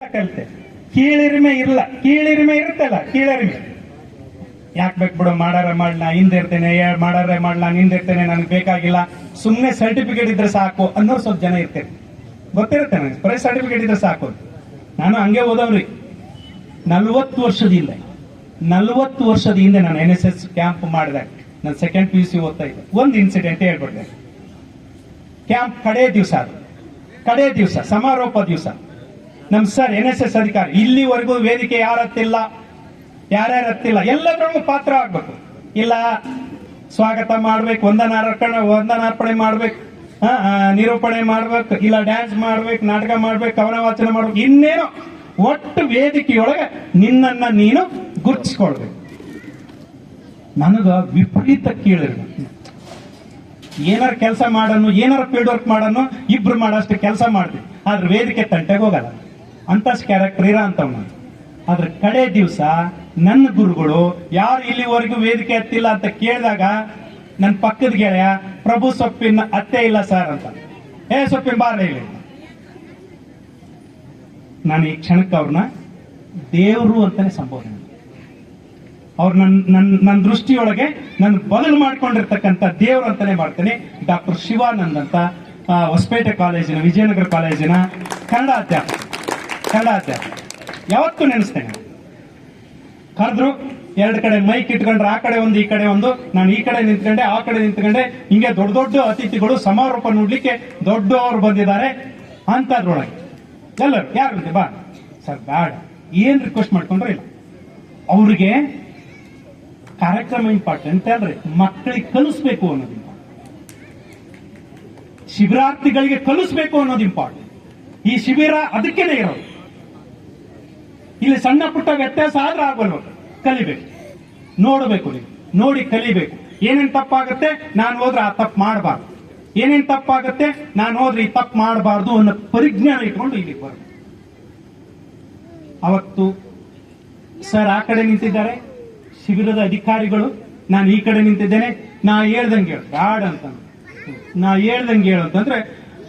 ಕಲಿತೆ. ಕೀಳಿರಿಮೆ ಇಲ್ಲ, ಕೀಳಿರಿಮೆ ಇರುತ್ತಲ್ಲ, ಕೀಳರಿಮೆ ಯಾಕೆ ಬೇಕು ಬಿಡು, ಮಾಡಾರ ಮಾಡ್ಲಾ ಹಿಂದಿರ್ತೇನೆ, ಮಾಡಾರ ಮಾಡ್ಲಾ ಹಿಂದಿರ್ತೇನೆ, ನನಗೆ ಬೇಕಾಗಿಲ್ಲ, ಸುಮ್ಮನೆ ಸರ್ಟಿಫಿಕೇಟ್ ಇದ್ರೆ ಸಾಕು ಅನ್ನೋರು ಸ್ವಲ್ಪ ಜನ ಇರ್ತೇನೆ. ಗೊತ್ತಿರುತ್ತೆ ನನಗೆ, ಬರೀ ಸರ್ಟಿಫಿಕೇಟ್ ಇದ್ರೆ ಸಾಕು. ನಾನು ಹಂಗೆ ಓದವ್ರಿ. 40 ವರ್ಷದ ಹಿಂದೆ ನಾನು NSS ಕ್ಯಾಂಪ್ ಮಾಡಿದಾಗ, ನಾನು ಸೆಕೆಂಡ್ PUC ಓದ್ತಾ ಇದ್ದೆ. ಒಂದು ಇನ್ಸಿಡೆಂಟ್ ಹೇಳ್ಬಿಡ್ದೆ. ಕ್ಯಾಂಪ್ ಕಡೆ ದಿವಸ ಸಮಾರೋಪ ದಿವಸ ನಮ್ ಸರ್ NSS ಅಧಿಕಾರಿ, ಇಲ್ಲಿವರೆಗೂ ವೇದಿಕೆ ಯಾರು ಹತ್ತಿಲ್ಲ, ಯಾರ್ಯಾರು ಹತ್ತಿಲ್ಲ, ಎಲ್ಲದರಲ್ಲೂ ಪಾತ್ರ ಆಗ್ಬೇಕು. ಇಲ್ಲ ಸ್ವಾಗತ ಮಾಡ್ಬೇಕು, ವಂದನಾರ್ಪಣೆ ಮಾಡ್ಬೇಕು, ನಿರೂಪಣೆ ಮಾಡ್ಬೇಕು, ಇಲ್ಲ ಡ್ಯಾನ್ಸ್ ಮಾಡ್ಬೇಕು, ನಾಟಕ ಮಾಡ್ಬೇಕು, ಕವನ ವಾಚನ ಮಾಡ್ಬೇಕು, ಇನ್ನೇನೋ ಒಟ್ಟು ವೇದಿಕೆಯೊಳಗೆ ನಿನ್ನನ್ನ ನೀನು ಗುರ್ತಿಸ್ಕೊಳ್ಬೇಕು. ನನಗ ವಿಪರೀತ ಕೀಳಿರ್ಬೇಕು. ಏನಾರ ಕೆಲಸ ಮಾಡನ್ನು, ಏನಾರ ಫೀಲ್ಡ್ ವರ್ಕ್ ಮಾಡನ್ನು, ಇಬ್ರು ಮಾಡಷ್ಟು ಕೆಲಸ ಮಾಡ್ತೀವಿ, ಆದ್ರೆ ವೇದಿಕೆ ತಂಟೆಗೆ ಹೋಗಲ್ಲ. ಅಂತ ಕ್ಯಾರೆಕ್ಟರ್ ಇರ ಅಂತವ್ ನಾನು. ಆದ್ರೆ ಕಡೆ ದಿವಸ ನನ್ನ ಗುರುಗಳು ಯಾರು ಇಲ್ಲಿವರೆಗೂ ವೇದಿಕೆ ಹತ್ತಿಲ್ಲ ಅಂತ ಕೇಳಿದಾಗ, ನನ್ನ ಪಕ್ಕದ ಗೆಳೆಯ ಪ್ರಭು ಸೊಪ್ಪಿನ ಅತ್ತೆ ಇಲ್ಲ ಸರ್ ಅಂತ, ಸೊಪ್ಪಿನ ಬಾರ್ಲೆ ಇಲ್ಲ. ನಾನು ಈ ಕ್ಷಣಕ್ಕೆ ಅವ್ರನ್ನ ದೇವರು ಅಂತಾನೆ ಸಂಬೋಧನೆ, ಅವ್ರು ನನ್ನ ದೃಷ್ಟಿಯೊಳಗೆ ನನ್ನ ಬದಲು ಮಾಡ್ಕೊಂಡಿರ್ತಕ್ಕಂಥ ದೇವರು ಅಂತಾನೆ ಮಾಡ್ತೇನೆ. ಡಾಕ್ಟರ್ ಶಿವಾನಂದ್ ಅಂತ, ಹೊಸಪೇಟೆ ಕಾಲೇಜಿನ, ವಿಜಯನಗರ ಕಾಲೇಜಿನ ಕನ್ನಡ ಅಧ್ಯಾಪಕ. ಯಾವತ್ತೂ ನೆನೆಸ್ತೇನೆ. ಕರೆದ್ರು, 2 ಕಡೆ ಮೈಕ್ ಇಟ್ಕೊಂಡ್ರೆ, ಆ ಕಡೆ ಒಂದು ಈ ಕಡೆ ಒಂದು, ನಾನು ಈ ಕಡೆ ನಿಂತ್ಕೊಂಡೆ, ಆ ಕಡೆ ನಿಂತ್ಕೊಂಡೆ, ಹಿಂಗೆ ದೊಡ್ಡ ದೊಡ್ಡ ಅತಿಥಿಗಳು ಸಮಾರೋಪ ನೋಡ್ಲಿಕ್ಕೆ ದೊಡ್ಡವರು ಬಂದಿದ್ದಾರೆ ಅಂತದ್ರೊಳಗೆ ಎಲ್ಲರೂ ಯಾರು ಬಾ ಸರ್ ಬ್ಯಾಡ, ಏನ್ ರಿಕ್ವೆಸ್ಟ್ ಮಾಡ್ಕೊಂಡ್ರೆ ಇಲ್ಲ. ಅವ್ರಿಗೆ ಕಾರ್ಯಕ್ರಮ ಇಂಪಾರ್ಟೆಂಟ್ ಅಲ್ರಿ, ಮಕ್ಕಳಿಗೆ ಕಲಿಸ್ಬೇಕು ಅನ್ನೋದು ಇಂಪಾರ್ಟೆಂಟ್, ಶಿಬಿರಾರ್ಥಿಗಳಿಗೆ ಕಲಿಸ್ಬೇಕು ಅನ್ನೋದು ಇಂಪಾರ್ಟೆಂಟ್. ಈ ಶಿಬಿರ ಅದಕ್ಕೇನೆ ಇರೋದು. ಇಲ್ಲಿ ಸಣ್ಣ ಪುಟ್ಟ ವ್ಯತ್ಯಾಸ ಆದ್ರೆ ಆಗಲ್ವ, ಕಲಿಬೇಕು, ನೋಡಬೇಕು, ನೀವು ನೋಡಿ ಕಲಿಬೇಕು. ಏನೇನ್ ತಪ್ಪಾಗುತ್ತೆ, ನಾನು ಹೋದ್ರೆ ಆ ತಪ್ಪು ಮಾಡಬಾರ್ದು, ಏನೇನ್ ತಪ್ಪಾಗುತ್ತೆ, ನಾನು ಹೋದ್ರೆ ಈ ತಪ್ಪು ಮಾಡಬಾರ್ದು ಅನ್ನೋ ಪರಿಜ್ಞಾನ ಇಟ್ಕೊಂಡು ಇಲ್ಲಿಗೆ ಬರೋದು. ಅವತ್ತು ಸರ್ ಆ ಕಡೆ ನಿಂತಿದ್ದಾರೆ, ಶಿಬಿರದ ಅಧಿಕಾರಿಗಳು, ನಾನು ಈ ಕಡೆ ನಿಂತಿದ್ದೇನೆ. ನಾ ಹೇಳ್ದಂಗೆ ಹೇಳು ಬ್ಯಾಡ್ ಅಂತ, ನಾ ಹೇಳ್ದಂಗೆ ಹೇಳು ಅಂತಂದ್ರೆ,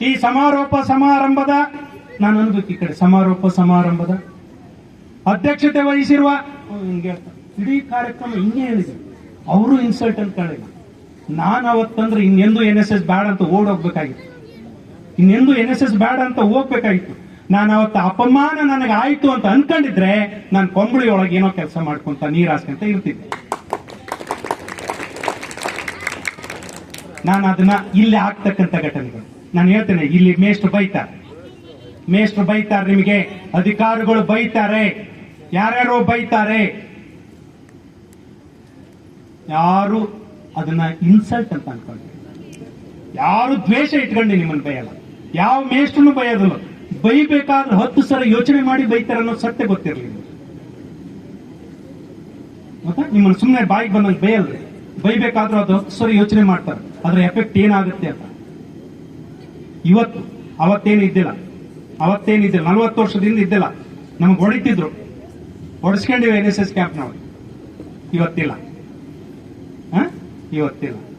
ಈ ಸಮಾರಂಭದ ನಾನು ಅನ್ಬೇಕು, ಈ ಕಡೆ ಸಮಾರಂಭದ ಅಧ್ಯಕ್ಷತೆ ವಹಿಸಿರುವ ಇಡೀ ಕಾರ್ಯಕ್ರಮ ಹಿಂಗೆ ಹೇಳಿದ್ರು. ಅವರು ಇನ್ಸಲ್ಟ್ ಅಂತ ಹೇಳಿಲ್ಲ. ನಾನು ಅವತ್ತಂದ್ರೆ ಇನ್ನೆಂದು NSS ಬ್ಯಾಡ್ ಅಂತ ಓಡೋಗ್ಬೇಕಾಗಿತ್ತು, ಇನ್ನೆಂದು NSS ಬ್ಯಾಡ್ ಅಂತ ಹೋಗ್ಬೇಕಾಗಿತ್ತು. ನಾನು ಅವತ್ತ ಅಪಮಾನ ನನಗೆ ಆಯ್ತು ಅಂತ ಅನ್ಕೊಂಡಿದ್ರೆ, ನಾನು ಕೊಂಬಳಿ ಒಳಗೆ ಏನೋ ಕೆಲಸ ಮಾಡ್ಕೊಂತ ನೀರ್ ಹಾಸ್ಕೊಂತ ಇರ್ತಿದ್ದೆ. ನಾನು ಅದನ್ನ ಇಲ್ಲಿ ಆಗ್ತಕ್ಕಂಥ ಘಟನೆಗಳು ನಾನು ಹೇಳ್ತೇನೆ. ಇಲ್ಲಿ ಮೇಷ್ಟ್ರು ಬೈತಾರೆ, ನಿಮಗೆ ಅಧಿಕಾರಿಗಳು ಬೈತಾರೆ, ಯಾರ್ಯಾರೋ ಬೈತಾರೆ. ಯಾರು ಅದನ್ನ ಇನ್ಸಲ್ಟ್ ಅಂತ ಅನ್ಕೊಂಡು, ಯಾರು ದ್ವೇಷ ಇಟ್ಕೊಂಡು ನಿಮ್ಮನ್ನು ಬೈಯಲ್ಲ, ಯಾವ ಮೇಷ್ಟ್ರನ್ನು ಬೈಯೋದಿಲ್ಲ. ಬೈಬೇಕಾದ್ರೆ 10 ಸಲ ಯೋಚನೆ ಮಾಡಿ ಬೈತಾರೆ ಅನ್ನೋ ಸತ್ಯ ಗೊತ್ತಿರಲಿಲ್ಲ. ಮತ್ತೆ ನಿಮ್ಮನ್ನು ಸುಮ್ಮನೆ ಬಾಯಿಗೆ ಬಂದಂಗೆ ಬೈಯಲ್ರಿ, ಬೈಬೇಕಾದ್ರೂ ಅದು 10 ಸಲ ಯೋಚನೆ ಮಾಡ್ತಾರೆ, ಅದ್ರ ಎಫೆಕ್ಟ್ ಏನಾಗುತ್ತೆ ಅಂತ. ಅವತ್ತೇನಿದ್ದಿಲ್ಲ, 40 ವರ್ಷದಿಂದ ಇದ್ದಿಲ್ಲ. ನಮಗೆ ಹೊಡಿತಿದ್ರು, ಹೊಡಿಸ್ಕೊಂಡಿವಿ NSS ಕ್ಯಾಂಪ್ನವ್ರು. ಇವತ್ತಿಲ್ಲ.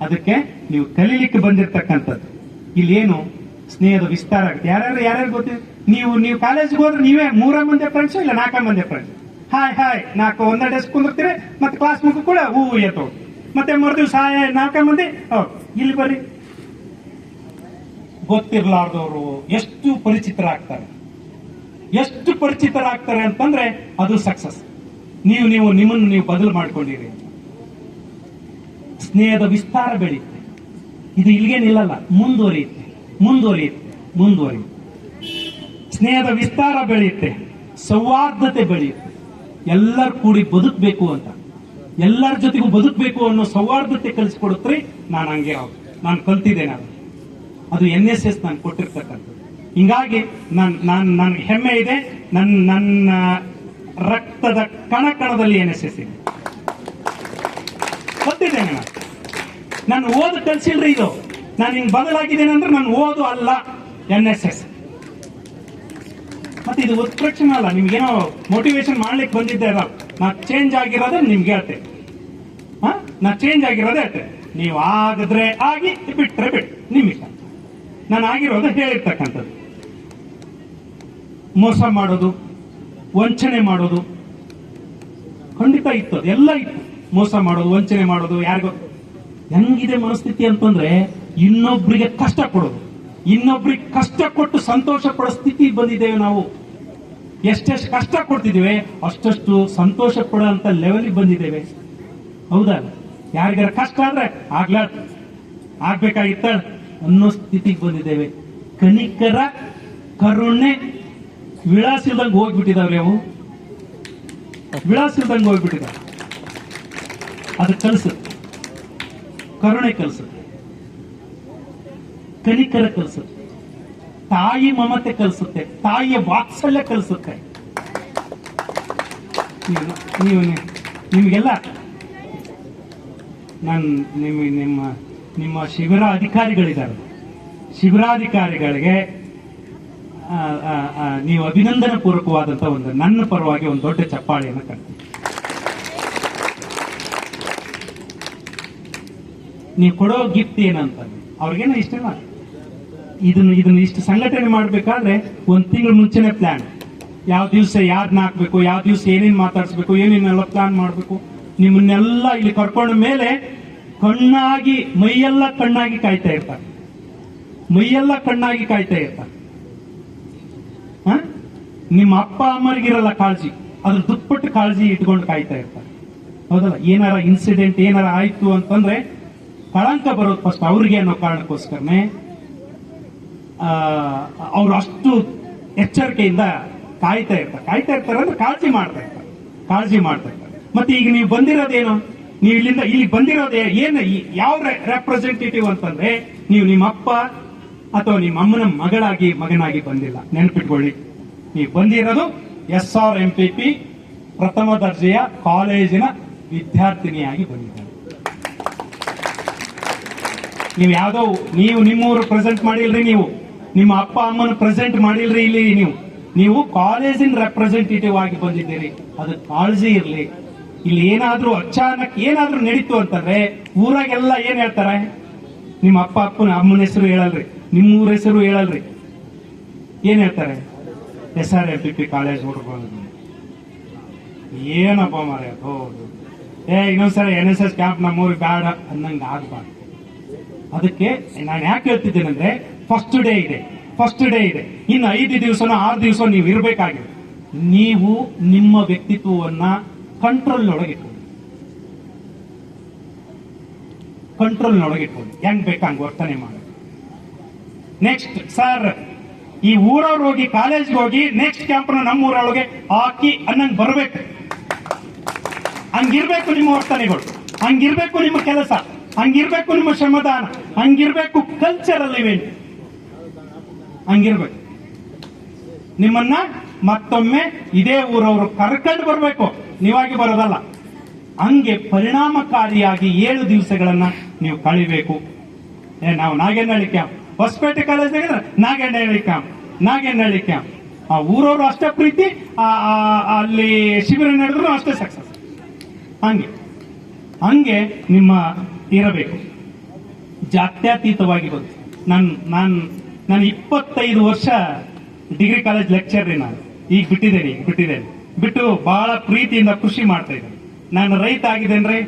ಅದಕ್ಕೆ ನೀವು ಕಲೀಲಿಕ್ಕೆ ಬಂದಿರತಕ್ಕಂಥದ್ದು ಇಲ್ಲೇನು ಸ್ನೇಹದ ವಿಸ್ತಾರ ಆಗುತ್ತೆ. ಯಾರ್ಯಾರು ಗೊತ್ತಿದೆ, ನೀವು ಕಾಲೇಜ್ಗೆ ಹೋದ್ರೆ ನೀವೇ 3 ಮಂದಿ ಫ್ರೆಂಡ್ಸ್, ಇಲ್ಲ 4 ಮಂದಿ ಫ್ರೆಂಡ್ಸ್. ಹಾಯ್ 4 ಒಂದೇ ಡೆಸ್ಕ್ ಕುಂದಿರ್ತೀರಿ, ಮತ್ತೆ ಕ್ಲಾಸ್ ಮುಖ ಕೂಡ ಹೂವು ಎತ್ತೋ, ಮತ್ತೆ ಮರುದಿವ್ಸ 4 ಮಂದಿ ಇಲ್ಲಿ ಬರ್ರಿ. ಗೊತ್ತಿರ್ಲಾರ್ದವರು ಎಷ್ಟು ಪರಿಚಿತರಾಗ್ತಾರೆ ಅಂತಂದ್ರೆ ಅದು ಸಕ್ಸಸ್. ನಿಮ್ಮನ್ನು ನೀವು ಬದಲು ಮಾಡ್ಕೊಂಡಿರಿ. ಸ್ನೇಹದ ವಿಸ್ತಾರ ಬೆಳೆಯುತ್ತೆ. ಇದು ಇಲ್ಲಿಗೆ ನಿಲ್ಲಲ್ಲ, ಮುಂದುವರಿಯುತ್ತೆ. ಸ್ನೇಹದ ವಿಸ್ತಾರ ಬೆಳೆಯುತ್ತೆ, ಸೌಹಾರ್ದತೆ ಬೆಳೆಯುತ್ತೆ. ಎಲ್ಲರೂ ಕೂಡಿ ಬದುಕಬೇಕು ಅಂತ, ಎಲ್ಲರ ಜೊತೆಗೂ ಬದುಕಬೇಕು ಅನ್ನೋ ಸೌಹಾರ್ದತೆ ಕಲಿಸ್ಕೊಡುತ್ರಿ. ನಾನು ಹಂಗೆ ನಾನು ಕಲ್ತಿದ್ದೇನೆ. ಅದು NSS ನಾನು ಕೊಟ್ಟಿರ್ತಕ್ಕಂಥದ್ದು. ಹಿಂಗಾಗಿ ನನ್ಗೆ ಹೆಮ್ಮೆ ಇದೆ. ನನ್ನ ರಕ್ತದ ಕಣದಲ್ಲಿ NSS ಇದೆ. ಗೊತ್ತಿದ್ದೇನೆ. ನಾನು ಓದು ಕಲ್ಸಿಲ್ರಿ. ಇದು ನಾನು ಹಿಂಗ್ ಬದಲಾಗಿದ್ದೇನೆ ಅಂದ್ರೆ ನಾನು ಓದು ಅಲ್ಲ, NSS. ಮತ್ತೆ ಇದು ಉತ್ಪ್ರೇಕ್ಷಣ ಅಲ್ಲ, ನಿಮ್ಗೇನೋ ಮೋಟಿವೇಶನ್ ಮಾಡ್ಲಿಕ್ಕೆ ಬಂದಿದ್ದೆ ಅಲ್ಲ. ನಾ ಚೇಂಜ್ ಆಗಿರೋದೇ ನಿಮ್ಗೆ ಹೇಳ್ತೇನೆ. ನಾ ಚೇಂಜ್ ಆಗಿರೋದೇ ಹೇಳ್ತೇನೆ. ನೀವು ಆಗಿದ್ರೆ ಆಗಿ, ಬಿಟ್ರೆ ಬಿಟ್ಟು ನಿಮ್ಮಿಷ್ಟ. ನಾನು ಆಗಿರೋದು ಹೇಳಿರ್ತಕ್ಕಂಥದ್ದು. ಮೋಸ ಮಾಡೋದು, ವಂಚನೆ ಮಾಡೋದು ಖಂಡಿತ ಇತ್ತು, ಅದೆಲ್ಲ ಇತ್ತು. ಮೋಸ ಮಾಡೋದು, ವಂಚನೆ ಮಾಡೋದು, ಯಾರಿಗೋ. ಹೆಂಗಿದೆ ಮನಸ್ಥಿತಿ ಅಂತಂದ್ರೆ ಇನ್ನೊಬ್ರಿಗೆ ಕಷ್ಟ ಕೊಡೋದು, ಇನ್ನೊಬ್ರಿಗೆ ಕಷ್ಟ ಕೊಟ್ಟು ಸಂತೋಷ ಪಡೋ ಸ್ಥಿತಿ ಬಂದಿದ್ದೇವೆ ನಾವು. ಎಷ್ಟೆಷ್ಟು ಕಷ್ಟ ಕೊಡ್ತಿದ್ದೇವೆ ಅಷ್ಟಷ್ಟು ಸಂತೋಷ ಪಡೋ ಅಂತ ಲೆವೆಲ್ ಬಂದಿದ್ದೇವೆ. ಹೌದಾ? ಯಾರಿಗಾರ ಕಷ್ಟ ಆದ್ರೆ ಆಗ್ಬೇಕಾಗಿತ್ತ ಅನ್ನೋ ಸ್ಥಿತಿಗೆ ಬಂದಿದ್ದೇವೆ. ಕನಿಕರ, ಕರುಣೆ ವಿಳಾಸಿಲ್ದಂಗೆ ಹೋಗ್ಬಿಟ್ಟಿದಾವ್ರಿ. ಅವು ವಿಳಾಸಿಲ್ದಂಗೆ ಹೋಗ್ಬಿಟ್ಟಿದಾವೆ. ಅದು ಕಲಿಸುತ್ತೆ, ಕರುಣೆ ಕಲಿಸುತ್ತೆ, ಕನಿಕರ ಕಲಿಸುತ್ತೆ, ತಾಯಿ ಮಮತೆ ಕಲಿಸುತ್ತೆ, ತಾಯಿಯ ವಾತ್ಸಲ್ಯ ಕಲಿಸುತ್ತೆ. ನೀವು ನಿಮಗೆಲ್ಲ ನಾನು ನಿಮ್ಮ ಶಿಬಿರ ಅಧಿಕಾರಿಗಳಿದ್ದಾರೆ, ಶಿಬಿರಾಧಿಕಾರಿಗಳಿಗೆ ನೀವು ಅಭಿನಂದನೆ ಪೂರ್ವಕವಾದಂತ ಒಂದು ನನ್ನ ಪರವಾಗಿ ಒಂದು ದೊಡ್ಡ ಚಪ್ಪಾಳೆಯನ್ನು ಕಟ್ತೀನಿ. ನೀವು ಕೊಡೋ ಗಿಫ್ಟ್ ಏನಂತ ಅವ್ರಿಗೇನೋ ಇಷ್ಟಲ್ಲ. ಇದನ್ನ ಇಷ್ಟು ಸಂಘಟನೆ ಮಾಡ್ಬೇಕಾದ್ರೆ ಒಂದ್ ತಿಂಗಳು ಮುಂಚೆನೆ ಪ್ಲಾನ್, ಯಾವ ದಿವಸ ಯಾರನ್ನ ಹಾಕ್ಬೇಕು, ಯಾವ ದಿವಸ ಏನೇನ್ ಮಾತಾಡ್ಸ್ಬೇಕು, ಏನೇನೆಲ್ಲ ಪ್ಲಾನ್ ಮಾಡ್ಬೇಕು. ನಿಮ್ಮನ್ನೆಲ್ಲ ಇಲ್ಲಿ ಕರ್ಕೊಂಡ ಮೇಲೆ ಕಣ್ಣಾಗಿ ಮೈಯೆಲ್ಲ ಕಣ್ಣಾಗಿ ಕಾಯ್ತಾ ಇರ್ತಾರೆ, ಮೈಯೆಲ್ಲ ಕಣ್ಣಾಗಿ ಕಾಯ್ತಾ ಇರ್ತಾರೆ. ನಿಮ್ಮ ಅಪ್ಪ ಅಮ್ಮರಿಗಿರಲ್ಲ ಕಾಳಜಿ, ಅದ್ರ ದುಪ್ಪಟ್ಟು ಕಾಳಜಿ ಇಟ್ಕೊಂಡು ಕಾಯ್ತಾ ಇರ್ತಾರೆ. ಹೌದಲ್ಲ? ಏನಾರ ಇನ್ಸಿಡೆಂಟ್ ಏನಾರ ಆಯ್ತು ಅಂತಂದ್ರೆ ಕಳಂಕ ಬರೋದು ಫಸ್ಟ್ ಅವ್ರಿಗೆ ಅನ್ನೋ ಕಾರಣಕ್ಕೋಸ್ಕರನೇ ಅವ್ರು ಅಷ್ಟು ಎಚ್ಚರಿಕೆಯಿಂದ ಕಾಯ್ತಾ ಇರ್ತಾರೆ ಅಂದ್ರೆ ಕಾಳಜಿ ಮಾಡ್ತಾ ಇರ್ತಾರೆ. ಮತ್ತೆ ಈಗ ನೀವು ಬಂದಿರೋದೇನು, ನೀವು ಇಲ್ಲಿ ಬಂದಿರೋದೇ ಏನು, ಯಾವ ರೆಪ್ರೆಸೆಂಟೇಟಿವ್ ಅಂತಂದ್ರೆ ನೀವು ನಿಮ್ಮ ಅಪ್ಪ ಅಥವಾ ನಿಮ್ಮ ಅಮ್ಮನ ಮಗನಾಗಿ ಬಂದಿಲ್ಲ. ನೆನಪಿಟ್ಕೊಳ್ಳಿ, ನೀವು ಬಂದಿರೋದು SRMPP ಪ್ರಥಮ ದರ್ಜೆಯ ಕಾಲೇಜಿನ ವಿದ್ಯಾರ್ಥಿನಿಯಾಗಿ ಬಂದಿದ್ದಾರೆ. ನೀವು ಯಾವ್ದೋ ನಿಮ್ಮೂರು ಪ್ರೆಸೆಂಟ್ ಮಾಡಿಲ್ರಿ, ನೀವು ನಿಮ್ಮ ಅಪ್ಪ ಅಮ್ಮನ ಪ್ರೆಸೆಂಟ್ ಮಾಡಿಲ್ರಿ. ಇಲ್ಲಿ ನೀವು ಕಾಲೇಜಿನ ರೆಪ್ರೆಸೆಂಟೇಟಿವ್ ಆಗಿ ಬಂದಿದ್ದೀರಿ. ಅದು ಕಾಳಜಿ ಇರ್ಲಿ. ಇಲ್ಲಿ ಏನಾದ್ರೂ ಅಚಾನಕ್ ಏನಾದ್ರೂ ನಡೀತು ಅಂತಂದ್ರೆ ಊರಾಗೆಲ್ಲ ಏನ್ ಹೇಳ್ತಾರೆ, ನಿಮ್ಮ ಅಮ್ಮನ ಹೆಸರು ಹೇಳಲ್ರಿ, ನಿಮ್ಮೂರ ಹೆಸರು ಹೇಳಲ್ರಿ. ಏನ್ ಹೇಳ್ತಾರೆ? SRMPP ಕಾಲೇಜ್ ಹುಡುಗರು. ಏನಪ್ಪ ಮಾರ, ಹೌದು ಇನ್ನೊಂದ್ಸರಿ NSS ಕ್ಯಾಂಪ್ ನಮ್ಮೂರಿಗೆ ಬೇಡ ಅನ್ನಂಗ ಆಗ್ಬಾರ್ದು. ಅದಕ್ಕೆ ನಾನು ಯಾಕೆ ಹೇಳ್ತಿದ್ದೇನೆಂದ್ರೆ ಫಸ್ಟ್ ಡೇ ಇದೆ, ಇನ್ನು 5 ದಿವಸನೋ 6 ದಿವಸ ನೀವು ಇರಬೇಕಾಗಿದೆ. ನೀವು ನಿಮ್ಮ ವ್ಯಕ್ತಿತ್ವವನ್ನ ಕಂಟ್ರೋಲ್ನೊಳಗೆ ಇಟ್ಕೊಳ್ಳಿ, ಹೆಂಗ್ ಬೇಕಂಗ್ ವರ್ತನೆ ಮಾಡಿ. ನೆಕ್ಸ್ಟ್ ಸರ್, ಈ ಊರವ್ರು ಹೋಗಿ ಕಾಲೇಜ್ಗೆ ಹೋಗಿ ನೆಕ್ಸ್ಟ್ ಕ್ಯಾಂಪ್ನ ನಮ್ಮ ಊರೊಳಗೆ ಹಾಕಿ ಅನ್ನಂಗ್ ಬರ್ಬೇಕು. ಹಂಗಿರ್ಬೇಕು ನಿಮ್ಮ ವರ್ತನೆಗಳು, ಹಂಗಿರ್ಬೇಕು ನಿಮ್ಮ ಕೆಲಸ, ಹಂಗಿರ್ಬೇಕು ನಿಮ್ಮ ಶ್ರಮದಾನ, ಹಂಗಿರ್ಬೇಕು ಕಲ್ಚರಲ್ ಇವೆಂಟ್, ಹಂಗಿರ್ಬೇಕು. ನಿಮ್ಮನ್ನ ಮತ್ತೊಮ್ಮೆ ಇದೇ ಊರವರು ಕರ್ಕೊಂಡು ಬರ್ಬೇಕು, ನೀವಾಗಿ ಬರೋದಲ್ಲ. ಹಂಗೆ ಪರಿಣಾಮಕಾರಿಯಾಗಿ 7 ದಿವಸಗಳನ್ನ ನೀವು ಕಳಿಬೇಕು. ನಾವು ನಾಗೇನಹಳ್ಳಿ ಕ್ಯಾಂಪ್, ಹೊಸಪೇಟೆ ಕಾಲೇಜ್ನಾಗ ನಾಗೇನಹಳ್ಳಿ ಕ್ಯಾಂಪ್, ಆ ಊರವರು ಅಷ್ಟೇ ಪ್ರೀತಿ, ಅಲ್ಲಿ ಶಿಬಿರ ನಡೆದ್ರು ಅಷ್ಟೇ ಸಕ್ಸಸ್. ಹಂಗೆ ನಿಮ್ಮ ಇರಬೇಕು, ಜಾತ್ಯತೀತವಾಗಿ ಬಂತು. ನಾನು 25 ವರ್ಷ ಡಿಗ್ರಿ ಕಾಲೇಜ್ ಲೆಕ್ಚರ್ ರೀ. ನಾನು ಈಗ ಬಿಟ್ಟಿದ್ದೇನೆ. ಬಿಟ್ಟು ಬಹಳ ಪ್ರೀತಿಯಿಂದ ಖುಷಿ ಮಾಡ್ತಾ ಇದ್ದೇನೆ. ನಾನು ರೈತ ಆಗಿದ್ದೇನ್ರಿ,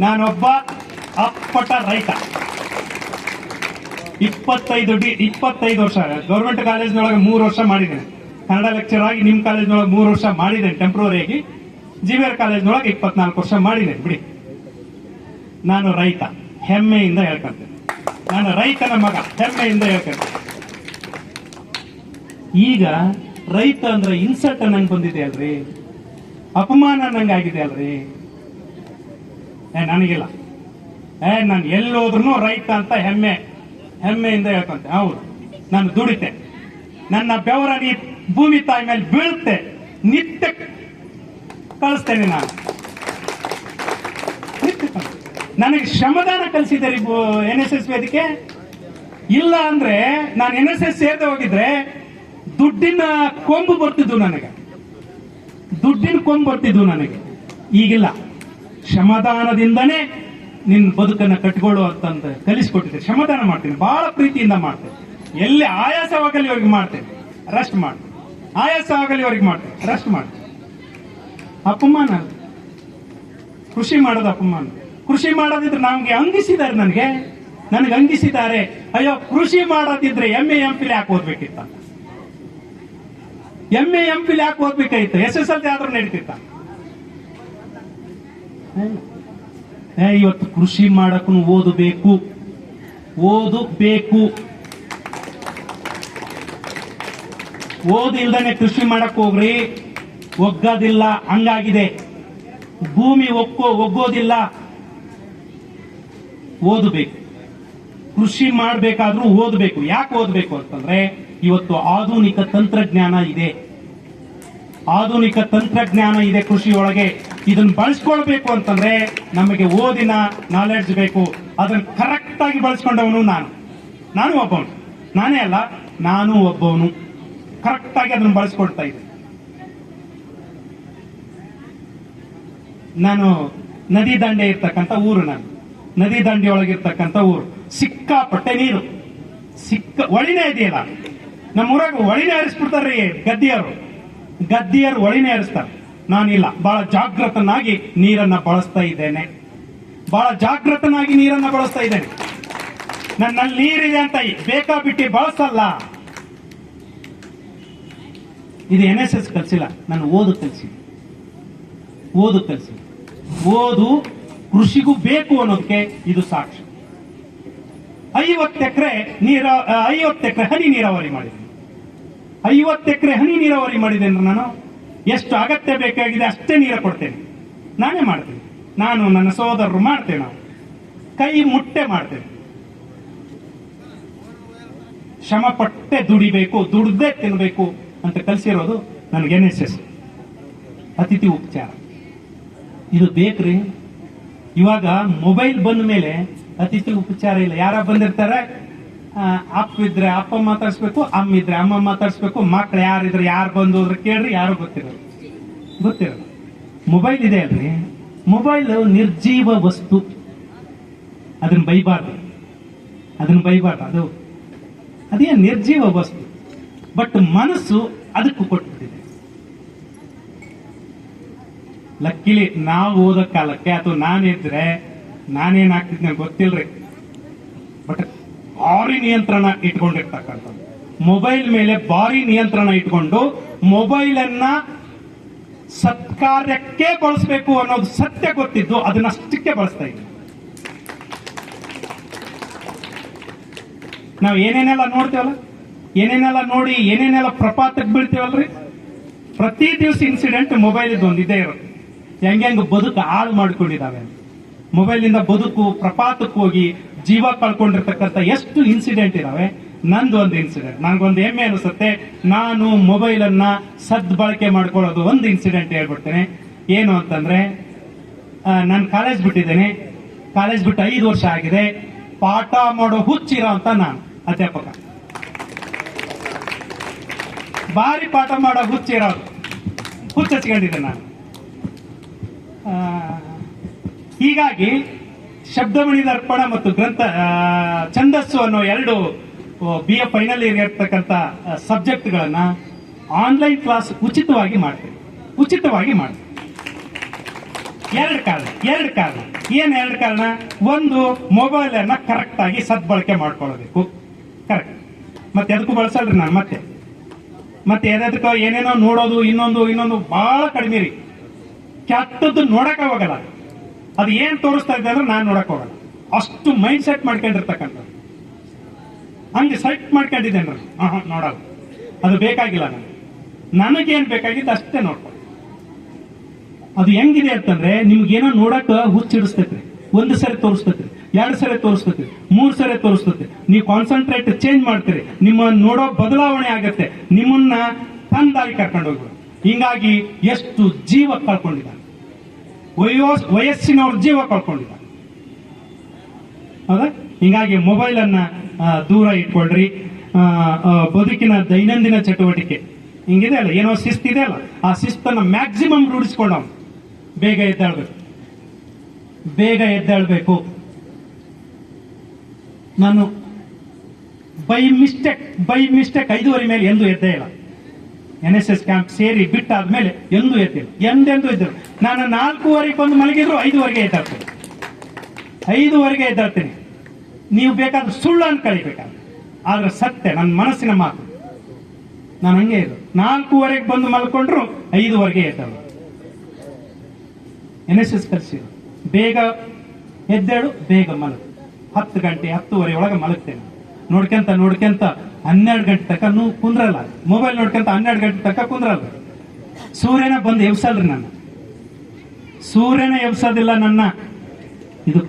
ನಾನೊಬ್ಬ ಅಪ್ಪಟ ರೈತ. 25 ವರ್ಷ ಗೌರ್ಮೆಂಟ್ ಕಾಲೇಜ್ನೊಳಗೆ 3 ವರ್ಷ ಮಾಡಿದ್ದೇನೆ. ಕನ್ನಡ ಲೆಕ್ಚರ್ ಆಗಿ ನಿಮ್ಮ ಕಾಲೇಜ್ನೊಳಗೆ 3 ವರ್ಷ ಮಾಡಿದ್ದೇನೆ ಟೆಂಪ್ರವರಿಯಾಗಿ. GVR ಕಾಲೇಜ್ನೊಳಗೆ 24 ವರ್ಷ ಮಾಡಿದ್ದೇನೆ. ಬಿಡಿ, ನಾನು ರೈತ, ಹೆಮ್ಮೆಯಿಂದ ಹೇಳ್ಕೊಂತೇನೆ. ನಾನು ರೈತನ ಮಗ, ಹೆಮ್ಮೆಯಿಂದ ಹೇಳ್ಕೊಂತೇನೆ. ಈಗ ರೈತ ಅಂದ್ರೆ ಇನ್ಸಲ್ಟ್ ಅನ್ನಂಗ್ ಬಂದಿದೆ ಅಲ್ರಿ, ಅಪಮಾನ ಅನ್ನಂಗ್ ಆಗಿದೆ ಅಲ್ರಿ. ನನಗಿಲ್ಲ, ನಾನು ಎಲ್ಲೋದ್ರೂ ರೈತ ಅಂತ ಹೆಮ್ಮೆಯಿಂದ ಹೇಳ್ಕೊಂತೆ. ಹೌದು, ನಾನು ದುಡಿತೆ, ನನ್ನ ಬೆವರ ಭೂಮಿ ತಾಯಿ ಮೇಲೆ ಬೀಳುತ್ತೆ, ನಿತ್ಯ ಕಳಿಸ್ತೇನೆ. ನನಗೆ ಶ್ರಮದಾನ ಕಲಿಸಿದ್ದಾರೆ NSS ವೇದಿಕೆ. ಇಲ್ಲ ಅಂದ್ರೆ ನಾನು NSS ಸೇರದೆ ಹೋಗಿದ್ರೆ ದುಡ್ಡಿನ ಕೊಂಬು ಬರ್ತಿದ್ವು ನನಗೆ. ಈಗಿಲ್ಲ, ಶ್ರಮದಾನದಿಂದನೇ ನಿನ್ನ ಬದುಕನ್ನ ಕಟ್ಕೊಳ್ಳು ಅಂತಂದ ಕಲಿಸ್ಕೊಟ್ಟಿದ್ದೆ. ಶ್ರಮದಾನ ಮಾಡ್ತೀನಿ, ಬಹಳ ಪ್ರೀತಿಯಿಂದ ಮಾಡ್ತೇನೆ. ಎಲ್ಲಿ ಆಯಾಸವಾಗಲಿ ಅವ್ರಿಗೆ ಮಾಡ್ತೇನೆ, ರೆಸ್ಟ್ ಮಾಡ್ತೇನೆ. ಆಯಾಸ ಆಗಲಿವರೆಗೆ ಮಾಡ್ತೀನಿ, ರೆಸ್ಟ್ ಮಾಡ್ತೀನಿ. ಅಪಮಾನ ಅಲ್ಲ. ಕೃಷಿ ಮಾಡೋದು ಅಪಮಾನ. ಕೃಷಿ ಮಾಡೋದಿದ್ರೆ ನಮ್ಗೆ ಅಂಗಿಸಿದ್ದಾರೆ, ನನಗೆ ಅಂಗಿಸಿದ್ದಾರೆ. ಅಯ್ಯೋ, ಕೃಷಿ ಮಾಡೋದಿದ್ರೆ MA MPhil ಯಾಕೆ ಓದ್ಬೇಕಿತ್ತ? MA MPhil ಯಾಕೆ ಓದ್ಬೇಕಾಯ್ತು? SSLC ಆದ್ರೂ ನಡೀತಿತ್ತ? ಇವತ್ತು ಕೃಷಿ ಮಾಡಕ್ಕೂ ಓದಬೇಕು. ಓದಿಲ್ದಾನೆ ಕೃಷಿ ಮಾಡಕ್ ಹೋಗ್ರಿ, ಒಗ್ಗೋದಿಲ್ಲ. ಹಂಗಾಗಿದೆ. ಭೂಮಿ ಒಗ್ಗೋದಿಲ್ಲ. ಓದಬೇಕು. ಕೃಷಿ ಮಾಡಬೇಕಾದ್ರೂ ಓದಬೇಕು. ಯಾಕೆ ಓದಬೇಕು ಅಂತಂದ್ರೆ ಇವತ್ತು ಆಧುನಿಕ ತಂತ್ರಜ್ಞಾನ ಇದೆ ಕೃಷಿಯೊಳಗೆ. ಇದನ್ನ ಬಳಸ್ಕೊಳ್ಬೇಕು ಅಂತಂದ್ರೆ ನಮಗೆ ಓದಿನ ನಾಲೆಡ್ಜ್ ಬೇಕು. ಅದನ್ನ ಕರೆಕ್ಟ್ ಆಗಿ ಬಳಸ್ಕೊಂಡವನು ನಾನು ಒಬ್ಬವನು. ನಾನೇ ಅಲ್ಲ, ನಾನು ಒಬ್ಬವನು. ಕರೆಕ್ಟ್ ಆಗಿ ಅದನ್ನ ಬಳಸ್ಕೊಳ್ತಾ ಇದ್ದೆ. ನಾನು ನದಿ ದಂಡೆ ಇರ್ತಕ್ಕಂಥ ಊರು. ನದಿ ದಂಡೆಯೊಳಗಿರ್ತಕ್ಕಂಥ ಊರು. ಸಿಕ್ಕಾಪಟ್ಟೆ ನೀರು, ಒಳಿನೇ ಇದೆಯಲ್ಲ. ನಮ್ಮೂರಾಗ ಒಳಿನೇ ಹರಿಸ್ಬಿಡ್ತಾರ್ರಿ ಗದ್ದಿಯರು ಒಳಿನೇ ಹರಿಸ್ತಾರೆ. ನಾನಿಲ್ಲ, ಬಹಳ ಜಾಗೃತನಾಗಿ ನೀರನ್ನ ಬಳಸ್ತಾ ಇದ್ದೇನೆ. ನನ್ನಲ್ಲಿ ನೀರಿದೆ ಅಂತ ಬೇಕಾಬಿಟ್ಟಿ ಬಳಸಲ್ಲ. ಇದು NSS ಕಲಿಸಿಲ್ಲ, ನಾನು ಓದು ಕಲಿಸಿ. ಓದು ಕೃಷಿಗೂ ಬೇಕು ಅನ್ನೋದಕ್ಕೆ ಇದು ಸಾಕ್ಷಿ. 50 ಎಕರೆ ಹನಿ ನೀರಾವರಿ ಮಾಡಿದ್ದೀನಿ. 50 ಎಕರೆ ಹನಿ ನೀರಾವರಿ ಮಾಡಿದೆ ಅಂದ್ರೆ ನಾನು ಎಷ್ಟು ಅಗತ್ಯ ಬೇಕಾಗಿದೆ ಅಷ್ಟೇ ನೀರು ಕೊಡ್ತೇನೆ. ನಾನೇ ಮಾಡ್ತೇನೆ. ನಾನು, ನನ್ನ ಸಹೋದರರು ಮಾಡ್ತೇವೆ. ನಾವು ಕೈ ಮುಟ್ಟೆ ಮಾಡ್ತೇವೆ. ಶ್ರಮ ಪಟ್ಟೆ ದುಡಿಬೇಕು, ದುಡ್ದೇ ತಿನ್ಬೇಕು ಅಂತ ಕಲಿಸಿರೋದು ನನಗೆ NSS. ಅತಿಥಿ ಉಪಚಾರ ಇದು ಬೇಕ್ರಿ. ಇವಾಗ ಮೊಬೈಲ್ ಬಂದ ಮೇಲೆ ಅತಿಥಿ ಉಪಚಾರ ಇಲ್ಲ. ಯಾರ ಬಂದಿರ್ತಾರೆ, ಅಪ್ಪ ಇದ್ರೆ ಅಪ್ಪ ಮಾತಾಡ್ಸ್ಬೇಕು, ಅಮ್ಮ ಇದ್ರೆ ಅಮ್ಮ ಮಾತಾಡ್ಸ್ಬೇಕು, ಮಕ್ಳು ಯಾರಿದ್ರೆ ಯಾರು ಬಂದು ಹೋದ್ರೆ ಕೇಳ್ರಿ, ಯಾರು ಗೊತ್ತಿರೋದು. ಮೊಬೈಲ್ ಇದೆ ಅಲ್ರಿ, ಮೊಬೈಲ್ ನಿರ್ಜೀವ ವಸ್ತು. ಅದನ್ನ ಬೈಬಾರ್ದು. ಅದು ಅದೇನು ನಿರ್ಜೀವ ವಸ್ತು. ಬಟ್ ಮನಸ್ಸು ಅದಕ್ಕೂ ಕೊಟ್ಬಿಟ್ಟಿದೆ. ಲಕ್ಕಿಲಿ ನಾವು ಓದೋ ಕಾಲಕ್ಕೆ ಅಥವಾ ನಾನಿದ್ರೆ ನಾನೇನಾಗ್ತಿದ್ನ ಗೊತ್ತಿಲ್ರಿ. ಬಟ್ ಭಾರಿ ನಿಯಂತ್ರಣ ಇಟ್ಕೊಂಡಿರ್ತಕ್ಕಂಥದ್ದು, ಮೊಬೈಲ್ ಮೇಲೆ ಭಾರಿ ನಿಯಂತ್ರಣ ಇಟ್ಕೊಂಡು ಮೊಬೈಲ್ ಅನ್ನ ಸತ್ಕಾರ್ಯಕ್ಕೆ ಬಳಸಬೇಕು ಅನ್ನೋದು ಸತ್ಯ ಗೊತ್ತಿದ್ದು ಅದನ್ನಷ್ಟಕ್ಕೆ ಬಳಸ್ತಾ ಇದ್ದೀವಿ. ನಾವು ಏನೇನೆಲ್ಲ ನೋಡ್ತೇವಲ್ಲ, ಏನೇನೆಲ್ಲ ನೋಡಿ ಏನೇನೆಲ್ಲ ಪ್ರಪಾತಕ್ಕೆ ಬೀಳ್ತೇವಲ್ರಿ. ಪ್ರತಿ ದಿವಸ ಇನ್ಸಿಡೆಂಟ್ ಮೊಬೈಲ್ ಒಂದು ಇದೇ ಇರುತ್ತೆ. ಹೆಂಗೆ ಬದುಕು ಹಾಳು ಮಾಡ್ಕೊಂಡಿದ್ದಾವೆ. ಮೊಬೈಲಿಂದ ಬದುಕು ಪ್ರಪಾತಕ್ಕೆ ಹೋಗಿ ಜೀವ ಕಳ್ಕೊಂಡಿರ್ತಕ್ಕಂಥ ಎಷ್ಟು ಇನ್ಸಿಡೆಂಟ್ ಇದಾವೆ. ನಂದು ಒಂದು ಇನ್ಸಿಡೆಂಟ್, ನನಗೊಂದು ಹೆಮ್ಮೆ ಅನಿಸುತ್ತೆ. ನಾನು ಮೊಬೈಲ್ ಅನ್ನ ಸದ್ಬಳಕೆ ಮಾಡ್ಕೊಳ್ಳೋದು ಒಂದು ಇನ್ಸಿಡೆಂಟ್ ಹೇಳ್ಬಿಡ್ತೇನೆ. ಏನು ಅಂತಂದ್ರೆ, ನಾನು ಕಾಲೇಜ್ ಬಿಟ್ಟಿದ್ದೇನೆ. ಕಾಲೇಜ್ ಬಿಟ್ಟು 5 ವರ್ಷ ಆಗಿದೆ. ಪಾಠ ಮಾಡೋ ಹುಚ್ಚಿರೋ ಅಂತ ನಾನು ಅಧ್ಯಾಪಕ. ಭಾರಿ ಪಾಠ ಮಾಡೋ ಹುಚ್ಚಿರೋದು, ಹುಚ್ಚಚ್ಕೊಂಡಿದ್ದೆ ನಾನು. ಹೀಗಾಗಿ ಶಬ್ದಮಣಿ ದರ್ಪಣ ಮತ್ತು ಛಂದಸ್ಸು ಅನ್ನೋ 2 BA ಫೈನಲ್ ಇಯರ್ ಇರ್ತಕ್ಕಂಥ ಸಬ್ಜೆಕ್ಟ್ಗಳನ್ನ ಆನ್ಲೈನ್ ಕ್ಲಾಸ್ ಉಚಿತವಾಗಿ ಮಾಡ್ತೀವಿ. ಎರಡು ಕಾರಣ. ಏನ್ 2 ಕಾರಣ? ಒಂದು, ಮೊಬೈಲ್ ಅನ್ನ ಕರೆಕ್ಟ್ ಆಗಿ ಸದ್ಬಳಕೆ ಮಾಡ್ಕೊಳ್ಳೋಬೇಕು. ಕರೆಕ್ಟ್. ಮತ್ತೆ ಅದಕ್ಕೂ ಬಳಸಲ್ರಿ ನಾನು. ಮತ್ತೆ ಎದಕ್ಕೋ ಏನೇನೋ ನೋಡೋದು, ಇನ್ನೊಂದು ಬಹಳ ಕಡಿಮೆ ರೀ. ಕೆಟ್ಟದ್ದು ನೋಡಕ್ ಹೋಗಲ್ಲ. ಅದು ಏನ್ ತೋರಿಸ್ತಾ ಇದೆ ಅಂದ್ರೆ ನಾನು ನೋಡಕ್ ಹೋಗಲ್ಲ. ಅಷ್ಟು ಮೈಂಡ್ ಸೆಟ್ ಮಾಡ್ಕೊಂಡಿರ್ತಕ್ಕಂಥ, ಹಂಗೆ ಸೆಟ್ ಮಾಡ್ಕೊಂಡಿದ್ದೇನೆ. ನೋಡಲ್ಲ, ಅದು ಬೇಕಾಗಿಲ್ಲ. ನನಗೇನ್ ಬೇಕಾಗಿತ್ತು ಅಷ್ಟೇ ನೋಡ್ಕೊಳ್ಳಿ. ಅದು ಹೆಂಗಿದೆ ಅಂತಂದ್ರೆ, ನಿಮ್ಗೇನೋ ನೋಡಕ್ ಹುಚ್ಚಿಡಿಸ್ತೈತ್ರಿ. 1 ಸರಿ ತೋರಿಸ್ತೈತ್ರಿ, 2 ಸರಿ ತೋರಿಸ್ತೈತ್ರಿ, 3 ಸರಿ ತೋರಿಸ್ತೈತಿ. ನೀವು ಕಾನ್ಸಂಟ್ರೇಟ್ ಚೇಂಜ್ ಮಾಡ್ತೀರಿ, ನಿಮ್ಮ ನೋಡೋ ಬದಲಾವಣೆ ಆಗತ್ತೆ, ನಿಮ್ಮನ್ನ ತಂದಾಗಿ ಕರ್ಕೊಂಡು ಹೋಗ್ಬಿಡು. ಹಿಂಗಾಗಿ ಎಷ್ಟು ಜೀವ ಕಳ್ಕೊಂಡಿದ್ದಾರೆ, ವಯಸ್ಸಿನವ್ರ ಜೀವ ಕಳ್ಕೊಂಡಿದ್ದಾರೆ. ಹೌದಾ? ಹಿಂಗಾಗಿ ಮೊಬೈಲ್ ಅನ್ನ ದೂರ ಇಟ್ಕೊಳ್ರಿ. ಬದುಕಿನ ದೈನಂದಿನ ಚಟುವಟಿಕೆ ಹಿಂಗಿದೆ ಅಲ್ಲ, ಏನೋ ಶಿಸ್ತಿದೆ ಅಲ್ಲ, ಆ ಶಿಸ್ತನ್ನ ಮ್ಯಾಕ್ಸಿಮಮ್ ರೂಢಿಸ್ಕೊಂಡವ್. ಬೇಗ ಎದ್ದೇಳ್ಬೇಕು. ನಾನು ಬೈ ಮಿಸ್ಟೇಕ್ 5:30 ಮೇಲೆ ಎಂದೂ ಎದ್ದೇ ಇಲ್ಲ. NSS ಕ್ಯಾಂಪ್ ಸೇರಿ ಬಿಟ್ಟಾದ್ಮೇಲೆ ಎಂದೂ ಎದ್ದಿಲ್ಲ, ಎಂದೆಂದೂ ಎದ್ದಿಲ್ಲ. ನಾನು 4:15 ಬಂದು ಮಲಗಿದ್ರು 5:15 ಎದ್ದಾಡ್ತೀನಿ, 5:15 ಎದ್ದಾಡ್ತೀನಿ. ನೀವು ಬೇಕಾದ್ರೆ ಸುಳ್ಳು ಅನ್ಕಳಿಬೇಕಾದ್ರೆ, ಆದ್ರೆ ಸತ್ಯ ನನ್ನ ಮನಸ್ಸಿನ ಮಾತು. ನಾನು ಹಂಗೆ ಇದು 4:15 ಬಂದು ಮಲ್ಕೊಂಡ್ರು 5:15 ಎದ್ದಾಳು. NSS ಕಲಿಸಿದ್ರು ಬೇಗ ಎದ್ದೇಳು, ಬೇಗ ಮಲಗು. 10 ಗಂಟೆ 10:30 ಒಳಗೆ ಮಲಗ್ತೇನೆ. ನೋಡ್ಕೊಂತ 12 ಗಂಟೆ ತನಕ ಕುಂದ್ರಲ್ಲ. ಮೊಬೈಲ್ ನೋಡ್ಕೊಂತ 12 ಗಂಟೆ ತನಕ ಕುಂದ್ರಲ್ಲ. ಸೂರ್ಯನ ಬಂದು ಎಬ್ಸಲ್ರಿ ನನ್ನ, ಸೂರ್ಯನ ಎಬ್ಸೋದಿಲ್ಲ ನನ್ನ. ಇದು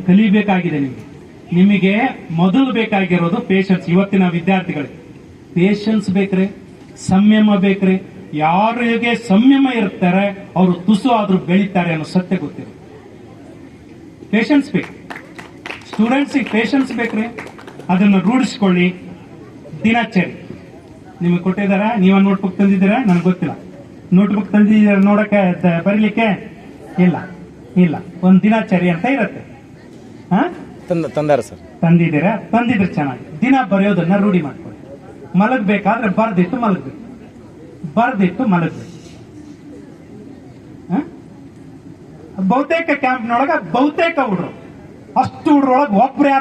ಕಲಿಬೇಕಾಗಿದೆ ನಿಮಗೆ ಮೊದಲು ಬೇಕಾಗಿರೋದು ಪೇಷನ್ಸ್. ಇವತ್ತಿನ ವಿದ್ಯಾರ್ಥಿಗಳಿಗೆ ಪೇಷನ್ಸ್ ಬೇಕ್ರೆ, ಸಂಯಮ ಬೇಕ್ರೆ. ಯಾರಿಗೆ ಸಂಯಮ ಇರ್ತಾರೆ ಅವರು ತುಸು ಆದ್ರೂ ಬೆಳೀತಾರೆ ಅನ್ನೋ ಸತ್ಯ ಗೊತ್ತಿದೆ. ಪೇಷನ್ಸ್ ಬೇಕು, ಸ್ಟೂಡೆಂಟ್ಸಿಗೆ ಪೇಷನ್ಸ್ ಬೇಕ್ರೆ. ಅದನ್ನು ರೂಢಿಸ್ಕೊಳ್ಳಿ. ದಿನಚರಿ ನಿಮಗೆ ಕೊಟ್ಟಿದಾರ, ನೀವ ನೋಟ್ಬುಕ್ ತಂದಿದ್ದೀರಾ ನನಗೆ ಗೊತ್ತಿಲ್ಲ. ನೋಟ್ಬುಕ್ ತಂದಿದ್ದೀರ ನೋಡಕ್ಕೆ ಬರೀಲಿಕ್ಕೆ ಇಲ್ಲ. ಒಂದು ದಿನಚರಿ ಅಂತ ಇರುತ್ತೆ. ತಂದಾರ ಸರ್, ತಂದಿದ್ರೆ ಚೆನ್ನಾಗಿ. ದಿನ ಬರೆಯೋದನ್ನ ರೂಢಿ ಮಾಡ್ಕೊಳ್ಳಿ. ಮಲಗಬೇಕಾದ್ರೆ ಬರ್ದಿಟ್ಟು ಮಲಗಬೇಕು. ಬಹುತೇಕ ಕ್ಯಾಂಪ್ನೊಳಗ ಬಹುತೇಕ ಹುಡ್ರು, ಅಷ್ಟು ಹುಡ್ರೊಳಗೆ ಒಬ್ರು ಯಾರು